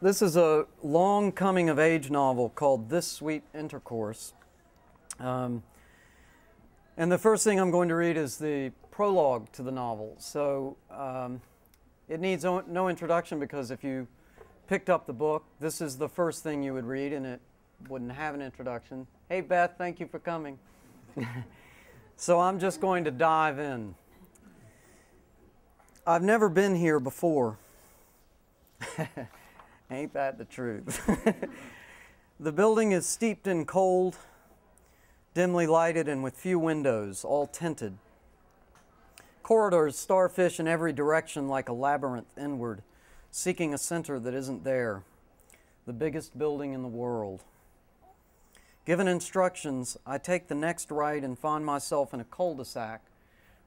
This is a long coming-of-age novel called This Sweet Intercourse. And the first thing I'm going to read is the prologue to the novel. So it needs no introduction, because if you picked up the book, this is the first thing you would read, and it wouldn't have an introduction. Hey, Beth, thank you for coming. So I'm just going to dive in. I've never been here before. Ain't that the truth? The building is steeped in cold, dimly lighted, and with few windows, all tinted. Corridors starfish in every direction like a labyrinth inward, seeking a center that isn't there. The biggest building in the world. Given instructions, I take the next right and find myself in a cul-de-sac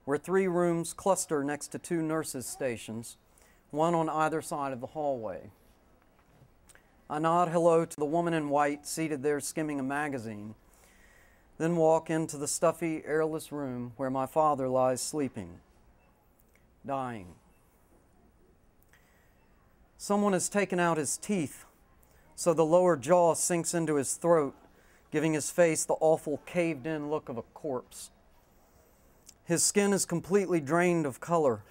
where 3 rooms cluster next to 2 nurses' stations, one on either side of the hallway. I nod hello to the woman in white seated there skimming a magazine, then walk into the stuffy, airless room where my father lies sleeping, dying. Someone has taken out his teeth, so the lower jaw sinks into his throat, giving his face the awful caved-in look of a corpse. His skin is completely drained of color,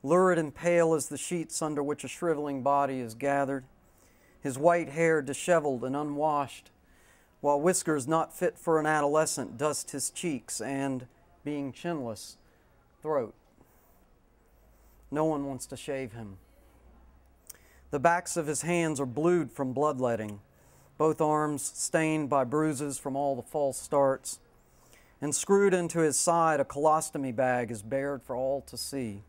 lurid and pale as the sheets under which a shriveling body is gathered, his white hair disheveled and unwashed, while whiskers not fit for an adolescent dust his cheeks and, being chinless, throat. No one wants to shave him. The backs of his hands are blued from bloodletting, both arms stained by bruises from all the false starts, and screwed into his side a colostomy bag is bared for all to see.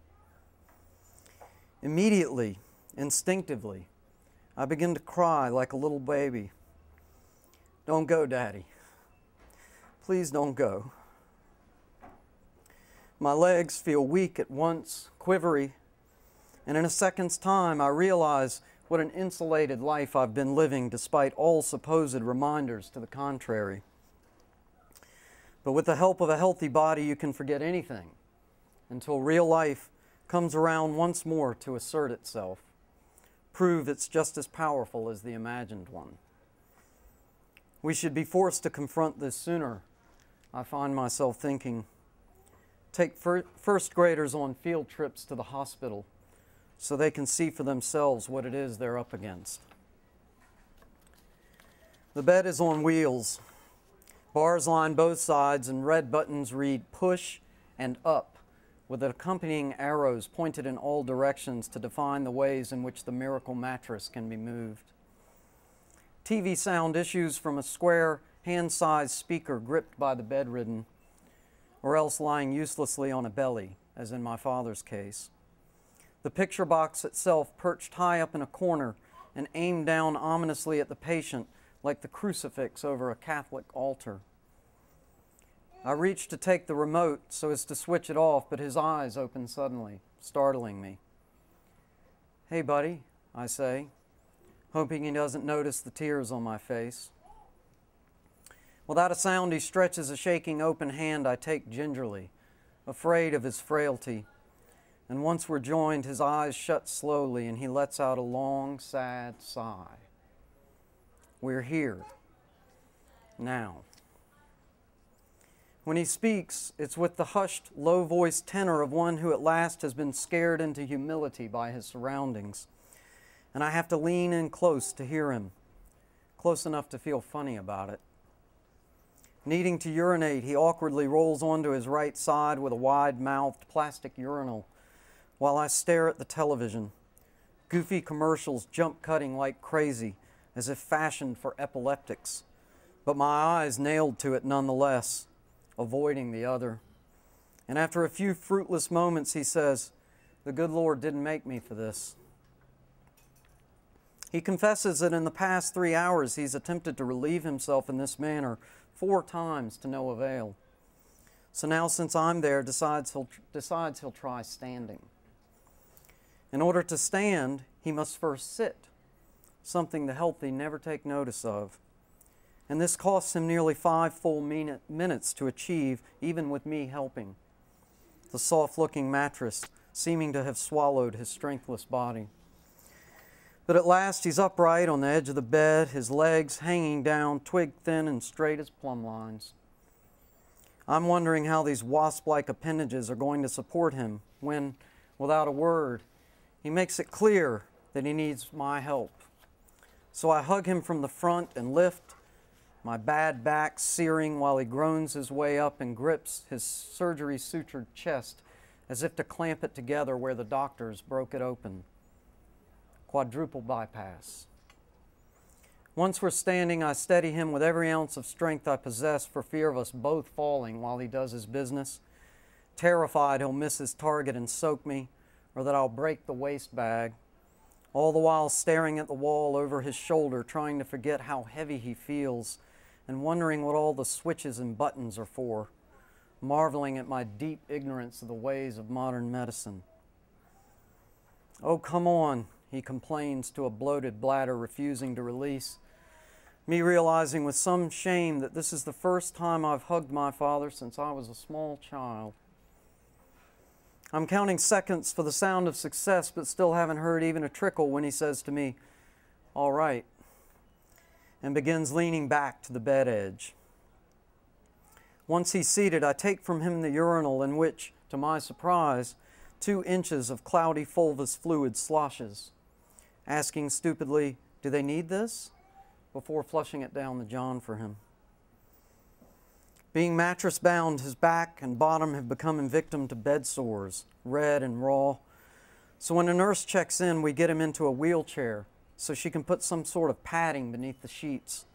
Immediately, instinctively, I begin to cry like a little baby. Don't go, Daddy. Please don't go. My legs feel weak at once, quivery, and in a second's time I realize what an insulated life I've been living despite all supposed reminders to the contrary. But with the help of a healthy body, you can forget anything until real life comes around once more to assert itself, prove it's just as powerful as the imagined one. We should be forced to confront this sooner, I find myself thinking. Take first graders on field trips to the hospital so they can see for themselves what it is they're up against. The bed is on wheels. Bars line both sides, and red buttons read push and up, with accompanying arrows pointed in all directions to define the ways in which the miracle mattress can be moved. TV sound issues from a square, hand-sized speaker gripped by the bedridden, or else lying uselessly on a belly, as in my father's case. The picture box itself perched high up in a corner and aimed down ominously at the patient like the crucifix over a Catholic altar. I reach to take the remote so as to switch it off, but his eyes open suddenly, startling me. Hey, buddy, I say, hoping he doesn't notice the tears on my face. Without a sound, he stretches a shaking open hand I take gingerly, afraid of his frailty. And once we're joined, his eyes shut slowly and he lets out a long, sad sigh. We're here. Now. When he speaks, it's with the hushed, low-voiced tenor of one who at last has been scared into humility by his surroundings. And I have to lean in close to hear him, close enough to feel funny about it. Needing to urinate, he awkwardly rolls onto his right side with a wide-mouthed plastic urinal, while I stare at the television. Goofy commercials jump cutting like crazy, as if fashioned for epileptics, but my eyes nailed to it nonetheless, avoiding the other. And after a few fruitless moments, he says, "The good Lord didn't make me for this." He confesses that in the past 3 hours he's attempted to relieve himself in this manner 4 times to no avail. So now, since I'm there, decides he'll try standing. In order to stand, he must first sit, something the healthy never take notice of. And this costs him nearly 5 full minutes to achieve, even with me helping. The soft-looking mattress seeming to have swallowed his strengthless body. But at last he's upright on the edge of the bed, his legs hanging down, twig-thin and straight as plumb lines. I'm wondering how these wasp-like appendages are going to support him when, without a word, he makes it clear that he needs my help. So I hug him from the front and lift, my bad back searing while he groans his way up and grips his surgery-sutured chest as if to clamp it together where the doctors broke it open. Quadruple bypass. Once we're standing, I steady him with every ounce of strength I possess for fear of us both falling while he does his business, terrified he'll miss his target and soak me, or that I'll break the waste bag, all the while staring at the wall over his shoulder, trying to forget how heavy he feels and wondering what all the switches and buttons are for, marveling at my deep ignorance of the ways of modern medicine. "Oh, come on," he complains to a bloated bladder refusing to release, me realizing with some shame that this is the first time I've hugged my father since I was a small child. I'm counting seconds for the sound of success, but still haven't heard even a trickle when he says to me, "All right," and begins leaning back to the bed edge. Once he's seated, I take from him the urinal in which, to my surprise, 2 inches of cloudy fulvous fluid sloshes, asking stupidly, "Do they need this?" before flushing it down the john for him. Being mattress bound, his back and bottom have become victim to bed sores, red and raw. So when a nurse checks in, we get him into a wheelchair so she can put some sort of padding beneath the sheets.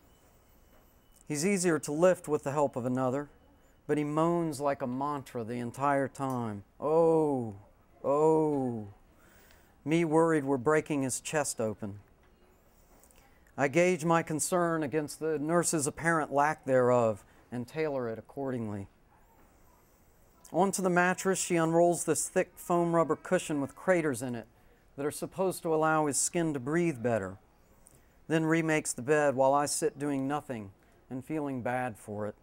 He's easier to lift with the help of another, but he moans like a mantra the entire time. "Oh, oh," me worried we're breaking his chest open. I gauge my concern against the nurse's apparent lack thereof and tailor it accordingly. Onto the mattress, she unrolls this thick foam rubber cushion with craters in it that are supposed to allow his skin to breathe better, then remakes the bed while I sit doing nothing and feeling bad for it.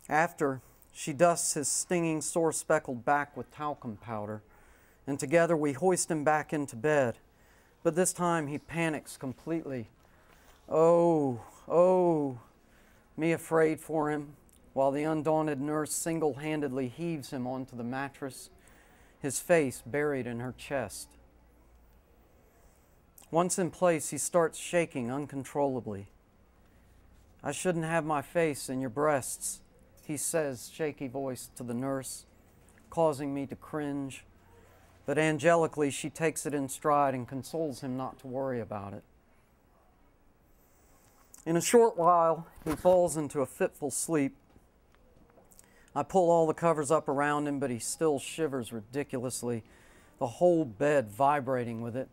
After, she dusts his stinging, sore-speckled back with talcum powder, and together we hoist him back into bed. But this time he panics completely. "Oh, oh," me afraid for him, while the undaunted nurse single-handedly heaves him onto the mattress, his face buried in her chest. Once in place, he starts shaking uncontrollably. "I shouldn't have my face in your breasts," he says, shaky voice to the nurse, causing me to cringe. But angelically, she takes it in stride and consoles him not to worry about it. In a short while, he falls into a fitful sleep. I pull all the covers up around him, but he still shivers ridiculously, the whole bed vibrating with it,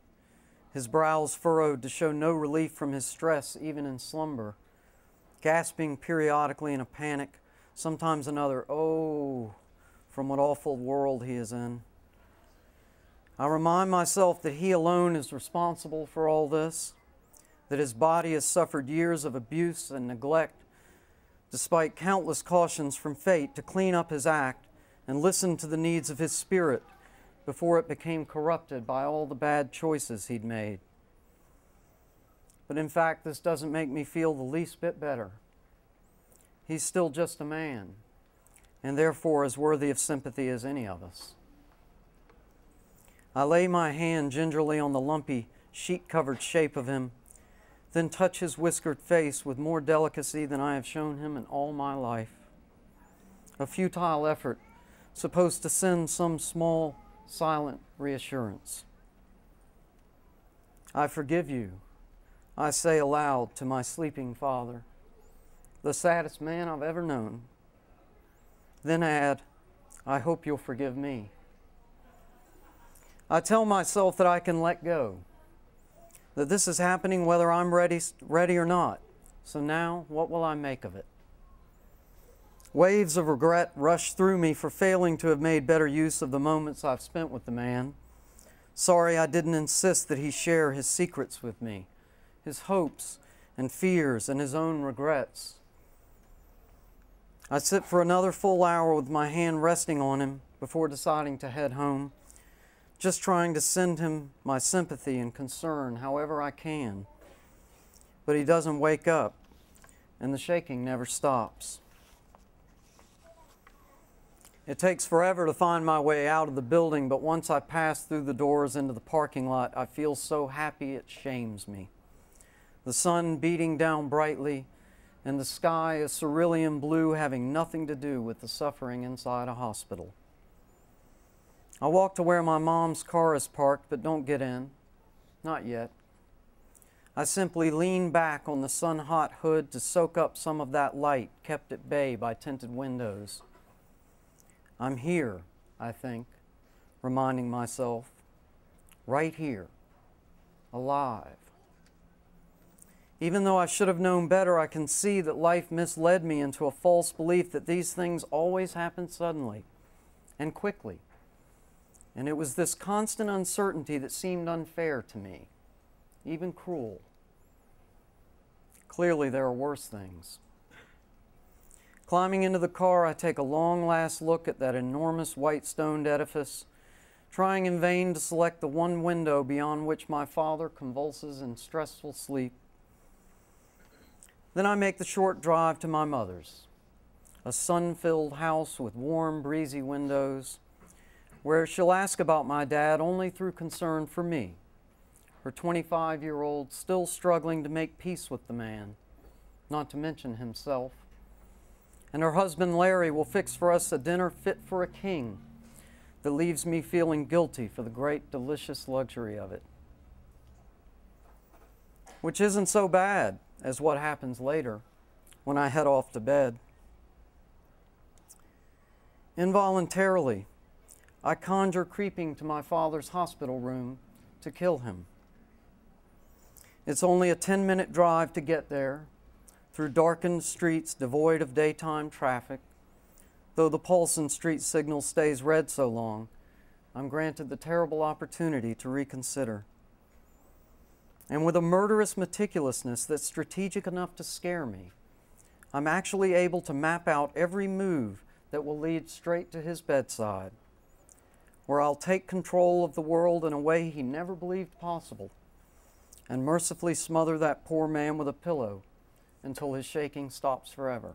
his brows furrowed to show no relief from his stress even in slumber, gasping periodically in a panic, sometimes another "oh" from what awful world he is in. I remind myself that he alone is responsible for all this, that his body has suffered years of abuse and neglect, despite countless cautions from fate to clean up his act and listen to the needs of his spirit before it became corrupted by all the bad choices he'd made. But in fact, this doesn't make me feel the least bit better. He's still just a man, and therefore as worthy of sympathy as any of us. I lay my hand gingerly on the lumpy, sheet-covered shape of him, then touch his whiskered face with more delicacy than I have shown him in all my life. A futile effort, supposed to send some small, silent reassurance. "I forgive you," I say aloud to my sleeping father, the saddest man I've ever known. Then add, "I hope you'll forgive me." I tell myself that I can let go, that this is happening whether I'm ready or not. So now, what will I make of it? Waves of regret rush through me for failing to have made better use of the moments I've spent with the man. Sorry I didn't insist that he share his secrets with me, his hopes and fears and his own regrets. I sit for another full hour with my hand resting on him before deciding to head home, just trying to send him my sympathy and concern however I can. But he doesn't wake up, and the shaking never stops. It takes forever to find my way out of the building, but once I pass through the doors into the parking lot, I feel so happy it shames me. The sun beating down brightly, and the sky a cerulean blue having nothing to do with the suffering inside a hospital. I walk to where my mom's car is parked, but don't get in. Not yet. I simply lean back on the sun-hot hood to soak up some of that light kept at bay by tinted windows. I'm here, I think, reminding myself, right here, alive. Even though I should have known better, I can see that life misled me into a false belief that these things always happen suddenly and quickly. And it was this constant uncertainty that seemed unfair to me, even cruel. Clearly, there are worse things. Climbing into the car, I take a long last look at that enormous white stoned edifice, trying in vain to select the one window beyond which my father convulses in stressful sleep. Then I make the short drive to my mother's, a sun-filled house with warm, breezy windows, where she'll ask about my dad only through concern for me, her 25-year-old still struggling to make peace with the man, not to mention himself. And her husband Larry will fix for us a dinner fit for a king that leaves me feeling guilty for the great, delicious luxury of it. Which isn't so bad as what happens later when I head off to bed. Involuntarily, I conjure creeping to my father's hospital room to kill him. It's only a 10-minute drive to get there, through darkened streets devoid of daytime traffic. Though the Paulson Street signal stays red so long, I'm granted the terrible opportunity to reconsider. And with a murderous meticulousness that's strategic enough to scare me, I'm actually able to map out every move that will lead straight to his bedside, where I'll take control of the world in a way he never believed possible, and mercifully smother that poor man with a pillow until his shaking stops forever.